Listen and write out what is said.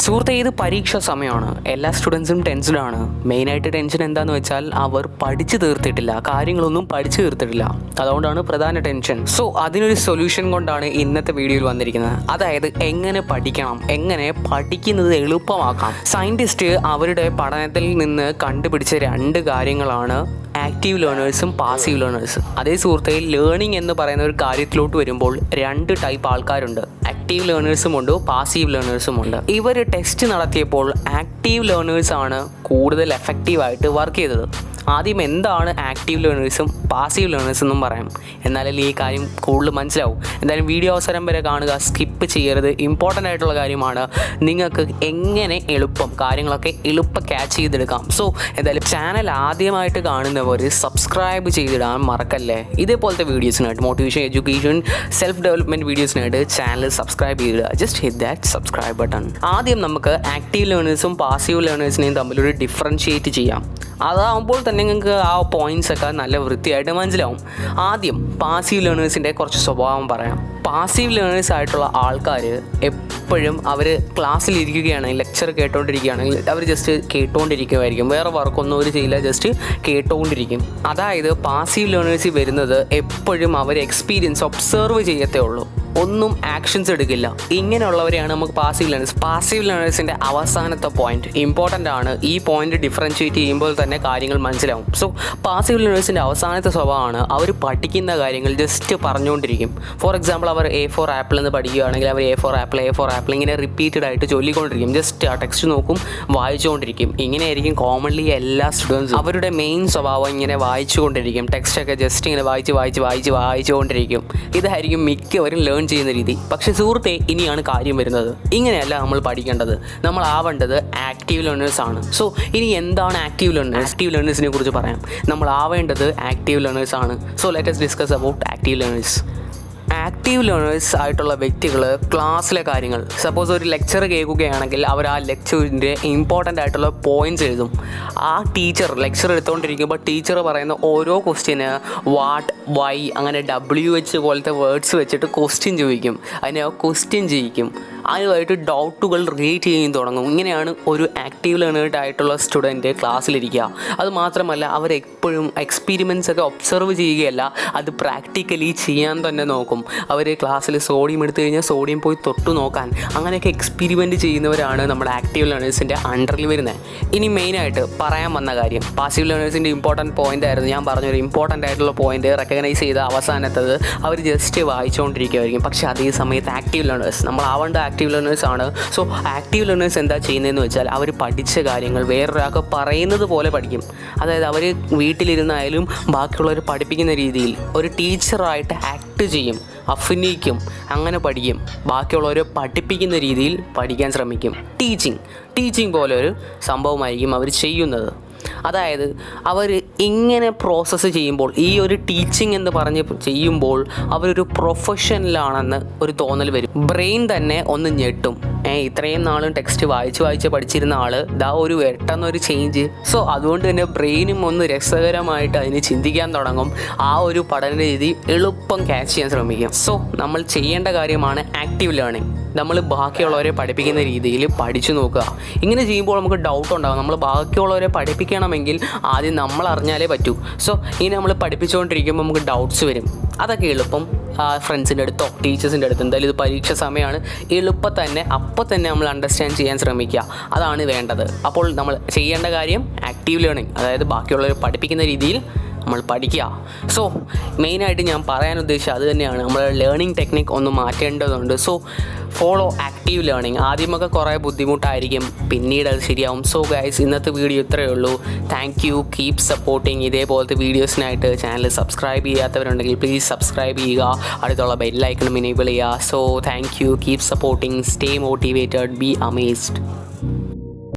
സുഹൃത്തെ, ഇത് പരീക്ഷ സമയമാണ്. എല്ലാ സ്റ്റുഡൻസും ടെൻസ്ഡാണ്. മെയിനായിട്ട് ടെൻഷൻ എന്താണെന്ന് വെച്ചാൽ അവർ പഠിച്ചു തീർത്തിട്ടില്ല, കാര്യങ്ങളൊന്നും പഠിച്ചു തീർത്തിട്ടില്ല. അതുകൊണ്ടാണ് പ്രധാന ടെൻഷൻ. സോ അതിനൊരു സൊല്യൂഷൻ കൊണ്ടാണ് ഇന്നത്തെ വീഡിയോയിൽ വന്നിരിക്കുന്നത്. അതായത് എങ്ങനെ പഠിക്കണം, എങ്ങനെ പഠിക്കുന്നത് എളുപ്പമാക്കാം. സയൻറ്റിസ്റ്റ് അവരുടെ പഠനത്തിൽ നിന്ന് കണ്ടുപിടിച്ച 2 കാര്യങ്ങളാണ് ആക്റ്റീവ് ലേണേഴ്സും പാസീവ് ലേണേഴ്സും. അതേ സുഹൃത്തെ, ലേണിംഗ് എന്ന് പറയുന്ന ഒരു കാര്യത്തിലോട്ട് വരുമ്പോൾ 2 ടൈപ്പ് ആൾക്കാരുണ്ട്. ആക്റ്റീവ് ലേണേഴ്സും ഉണ്ട്, പാസീവ് ലേണേഴ്സും ഉണ്ട്. ഇവർ ടെസ്റ്റ് നടത്തിയപ്പോൾ ആക്റ്റീവ് ലേണേഴ്സാണ് കൂടുതൽ എഫക്റ്റീവായിട്ട് വർക്ക് ചെയ്തത്. ആദ്യം എന്താണ് ആക്റ്റീവ് ലേണേഴ്സും പാസീവ് ലേണേഴ്സും എന്നും പറയാം, എന്നാലും ഈ കാര്യം കൂടുതൽ മനസ്സിലാവും. എന്തായാലും വീഡിയോ അവസരം വരെ കാണുക, സ്കിപ്പ് ചെയ്യരുത്. ഇമ്പോർട്ടൻ്റ് ആയിട്ടുള്ള കാര്യമാണ്. നിങ്ങൾക്ക് എങ്ങനെ കാര്യങ്ങളൊക്കെ എളുപ്പം ക്യാച്ച് ചെയ്തെടുക്കാം. സോ എന്തായാലും ചാനൽ ആദ്യമായിട്ട് കാണുന്നവർ സബ്സ്ക്രൈബ് ചെയ്തിടാൻ മറക്കല്ലേ. ഇതേപോലത്തെ വീഡിയോസിനായിട്ട്, മോട്ടിവേഷൻ, എഡ്യൂക്കേഷൻ, സെൽഫ് ഡെവലപ്മെൻറ്റ് വീഡിയോസിനായിട്ട് ചാനൽ സബ്സ്ക്രൈബ് ചെയ്തിടുക. Just hit that subscribe button. ആദ്യം നമുക്ക് ആക്റ്റീവ് ലേണേഴ്സും പാസീവ് ലേണേഴ്സിനെയും തമ്മിലൊരു ഡിഫറൻഷിയേറ്റ് ചെയ്യാം. അതാകുമ്പോൾ തന്നെ നിങ്ങൾക്ക് ആ പോയിൻറ്റ്സ് ഒക്കെ നല്ല വൃത്തിയായിട്ട് മനസ്സിലാവും. ആദ്യം പാസീവ് ലേണേഴ്സിൻ്റെ കുറച്ച് സ്വഭാവം പറയാം. പാസീവ് ലേണേഴ്സ് ആയിട്ടുള്ള ആൾക്കാർ എപ്പോഴും അവർ ക്ലാസ്സിലിരിക്കുകയാണെങ്കിൽ, ലെക്ചർ കേട്ടുകൊണ്ടിരിക്കുകയാണെങ്കിൽ അവർ ജസ്റ്റ് കേട്ടുകൊണ്ടിരിക്കുമായിരിക്കും. വേറെ വർക്കൊന്നും അവർ ചെയ്യില്ല, ജസ്റ്റ് കേട്ടുകൊണ്ടിരിക്കും. അതായത് പാസീവ് ലേണേഴ്സിൽ വരുന്നത് എപ്പോഴും അവർ എക്സ്പീരിയൻസ് ഒബ്സർവ് ചെയ്യത്തേ ഉള്ളൂ, ഒന്നും ആക്ഷൻസ് എടുക്കില്ല. ഇങ്ങനെയുള്ളവരെയാണ് നമുക്ക് പാസീവ് ലേണേഴ്സ്. പാസീവ് ലേണേഴ്സിൻ്റെ അവസാനത്തെ പോയിന്റ് ഇമ്പോർട്ടൻ്റ് ആണ്. ഈ പോയിന്റ് ഡിഫറൻഷ്യേറ്റ് ചെയ്യുമ്പോൾ തന്നെ കാര്യങ്ങൾ മനസ്സിലാവും. സോ പാസീവ് ലേണേഴ്സിൻ്റെ അവസാനത്തെ സ്വഭാവമാണ് അവർ പഠിക്കുന്ന കാര്യങ്ങൾ ജസ്റ്റ് പറഞ്ഞുകൊണ്ടിരിക്കും. ഫോർ എക്സാമ്പിൾ, അവർ A for ആപ്പിൾ എന്ന് പഠിക്കുകയാണെങ്കിൽ അവർ A for ആപ്പിൾ ഇങ്ങനെ റിപ്പീറ്റഡ് ആയിട്ട് ചൊല്ലിക്കൊണ്ടിരിക്കും. ജസ്റ്റ് ആ ടെക്സ്റ്റ് നോക്കും, വായിച്ചുകൊണ്ടിരിക്കും. ഇങ്ങനെയായിരിക്കും കോമൺലി എല്ലാ സ്റ്റുഡൻസും. അവരുടെ മെയിൻ സ്വഭാവം ഇങ്ങനെ വായിച്ചുകൊണ്ടിരിക്കും. ടെക്സ്റ്റൊക്കെ ജസ്റ്റ് ഇങ്ങനെ വായിച്ചുകൊണ്ടിരിക്കും. ഇതായിരിക്കും മിക്കവരും ലേൺ ചെയ്യുന്ന രീതി. പക്ഷേ സുഹൃത്തെ, ഇനിയാണ് കാര്യം വരുന്നത്. ഇങ്ങനെയല്ല നമ്മൾ പഠിക്കേണ്ടത്. നമ്മൾ ആവേണ്ടത് ആക്റ്റീവ് ലേണേഴ്സ് ആണ്. സോ ഇനി എന്താണ് ആക്റ്റീവ് ലേണേഴ്സ്? ആക്റ്റീവ് ലേണേഴ്സിനെ കുറിച്ച് പറയാം. നമ്മൾ ആവേണ്ടത് ആക്റ്റീവ് ലേണേഴ്സ് ആണ്. So let us discuss about active learners. Active learners ആയിട്ടുള്ള വ്യക്തികൾ ക്ലാസ്സിലെ കാര്യങ്ങൾ, സപ്പോസ് ഒരു ലെക്ചർ കേൾക്കുകയാണെങ്കിൽ അവർ ആ ലെക്ചറിൻ്റെ ഇമ്പോർട്ടൻ്റ് ആയിട്ടുള്ള പോയിൻറ്റ്സ് എഴുതും. ആ ടീച്ചർ ലെക്ചർ എടുത്തുകൊണ്ടിരിക്കുമ്പോൾ ടീച്ചർ പറയുന്ന ഓരോ ക്വസ്റ്റ്യന് വാട്ട്, വൈ, അങ്ങനെ WH പോലത്തെ വേർഡ്സ് വെച്ചിട്ട് ക്വസ്റ്റ്യൻ ചോദിക്കും. അതിനെ ക്വസ്റ്റ്യൻ ചെയ്യിക്കും. അതുമായിട്ട് ഡൗട്ടുകൾ റിലേറ്റ് ചെയ്യാൻ തുടങ്ങും. ഇങ്ങനെയാണ് ഒരു ആക്റ്റീവ് ലേണേഴ്ഡ് ആയിട്ടുള്ള സ്റ്റുഡൻറ്റ് ക്ലാസ്സിലിരിക്കുക. അതുമാത്രമല്ല, അവരെപ്പോഴും എക്സ്പീരിമെൻറ്റ്സ് ഒക്കെ ഒബ്സർവ് ചെയ്യുകയല്ല, അത് പ്രാക്ടിക്കലി ചെയ്യാൻ തന്നെ നോക്കും. അവർ ക്ലാസ്സിൽ സോഡിയം എടുത്തു കഴിഞ്ഞാൽ സോഡിയം പോയി തൊട്ടു നോക്കാൻ, അങ്ങനെയൊക്കെ എക്സ്പെരിമെൻറ്റ് ചെയ്യുന്നവരാണ് നമ്മുടെ ആക്റ്റീവ് ലേണേഴ്സിൻ്റെ അണ്ടറിൽ വരുന്നത്. ഇനി മെയിനായിട്ട് പറയാൻ വന്ന കാര്യം പാസീവ് ലേണേഴ്സിൻ്റെ ഇമ്പോർട്ടൻറ്റ് പോയിൻ്റ് ആയിരുന്നു. ഞാൻ പറഞ്ഞൊരു ഇമ്പോർട്ടൻ്റ് ആയിട്ടുള്ള പോയിൻ്റ് റെക്കഗ്നൈസ് ചെയ്ത അവസാനത്തത് അവർ ജസ്റ്റ് വായിച്ചുകൊണ്ടിരിക്കുമായിരിക്കും. പക്ഷേ അതേ സമയത്ത് ആക്റ്റീവ് ലേണേഴ്സ്, നമ്മൾ ആവേണ്ട ആക്റ്റീവ് ലേണേഴ്സ് ആണ്. സോ ആക്റ്റീവ് ലേണേഴ്സ് എന്താ ചെയ്യുന്നതെന്ന് വെച്ചാൽ അവർ പഠിച്ച കാര്യങ്ങൾ വേറൊരാൾക്ക് പറയുന്നത് പോലെ പഠിക്കും. അതായത് അവർ വീട്ടിലിരുന്നായാലും ബാക്കിയുള്ളവർ പഠിപ്പിക്കുന്ന രീതിയിൽ ഒരു ടീച്ചറായിട്ട് ആക്ട് ചെയ്യും, അഭിനയിക്കും, അങ്ങനെ പഠിക്കും. ബാക്കിയുള്ളവർ പഠിപ്പിക്കുന്ന രീതിയിൽ പഠിക്കാൻ ശ്രമിക്കും. ടീച്ചിങ് പോലെ ഒരു സംഭവമായിരിക്കും അവർ ചെയ്യുന്നത്. അതായത് അവർ ഇങ്ങനെ പ്രോസസ്സ് ചെയ്യുമ്പോൾ, ഈ ഒരു ടീച്ചിങ് എന്ന് പറഞ്ഞ് ചെയ്യുമ്പോൾ അവരൊരു പ്രൊഫഷണലാണെന്ന് ഒരു തോന്നൽ വരും. ബ്രെയിൻ തന്നെ ഒന്ന് ഞെട്ടും. ഇത്രയും നാളും ടെക്സ്റ്റ് വായിച്ച് പഠിച്ചിരുന്ന ആൾ ഇതാ ഒരു പെട്ടെന്നൊരു ചേഞ്ച്. സോ അതുകൊണ്ട് തന്നെ ബ്രെയിനും ഒന്ന് രസകരമായിട്ട് അതിന് ചിന്തിക്കാൻ തുടങ്ങും. ആ ഒരു പഠന രീതി എളുപ്പം ക്യാച്ച് ചെയ്യാൻ ശ്രമിക്കും. സോ നമ്മൾ ചെയ്യേണ്ട കാര്യമാണ് ആക്റ്റീവ് ലേണിംഗ്. നമ്മൾ ബാക്കിയുള്ളവരെ പഠിപ്പിക്കുന്ന രീതിയിൽ പഠിച്ചു നോക്കുക. ഇങ്ങനെ ചെയ്യുമ്പോൾ നമുക്ക് ഡൗട്ട് ഉണ്ടാകും. നമ്മൾ ബാക്കിയുള്ളവരെ പഠിപ്പിക്കണമെങ്കിൽ ആദ്യം നമ്മൾ അറിഞ്ഞാലേ പറ്റൂ. സോ ഇങ്ങനെ നമ്മൾ പഠിപ്പിച്ചുകൊണ്ടിരിക്കുമ്പോൾ നമുക്ക് ഡൗട്ട്സ് വരും. അതൊക്കെ എളുപ്പം ഫ്രണ്ട്സിൻ്റെ അടുത്തോ ടീച്ചേഴ്സിൻ്റെ അടുത്ത്, എന്തായാലും ഇത് പരീക്ഷ സമയമാണ്, എളുപ്പം തന്നെ അപ്പോൾ തന്നെ നമ്മൾ അണ്ടർസ്റ്റാൻഡ് ചെയ്യാൻ ശ്രമിക്കുക. അതാണ് വേണ്ടത്. അപ്പോൾ നമ്മൾ ചെയ്യേണ്ട കാര്യം ആക്റ്റീവ് ലേണിംഗ്, അതായത് ബാക്കിയുള്ളവരെ പഠിപ്പിക്കുന്ന രീതിയിൽ നമ്മൾ പഠിക്കുക. സോ മെയിനായിട്ട് ഞാൻ പറയാൻ ഉദ്ദേശിച്ചത് അത് തന്നെയാണ്. നമ്മൾ ലേണിംഗ് ടെക്നിക്ക് ഒന്ന് മാറ്റേണ്ടതുണ്ട്. So follow active learning. ആദ്യമൊക്കെ കുറേ ബുദ്ധിമുട്ടായിരിക്കും, പിന്നീട് അത് ശരിയാവും. സോ ഗൈസ്, ഇന്നത്തെ വീഡിയോ ഇത്രയേ ഉള്ളൂ. Thank you. Keep supporting. ഇതേപോലത്തെ വീഡിയോസിനായിട്ട് ചാനൽ സബ്സ്ക്രൈബ് ചെയ്യാത്തവരുണ്ടെങ്കിൽ പ്ലീസ് സബ്സ്ക്രൈബ് ചെയ്യുക. അടുത്തുള്ള ബെല്ലൈക്കണും എനേബിൾ ചെയ്യുക. So thank you. Keep supporting. Stay motivated. B amazed.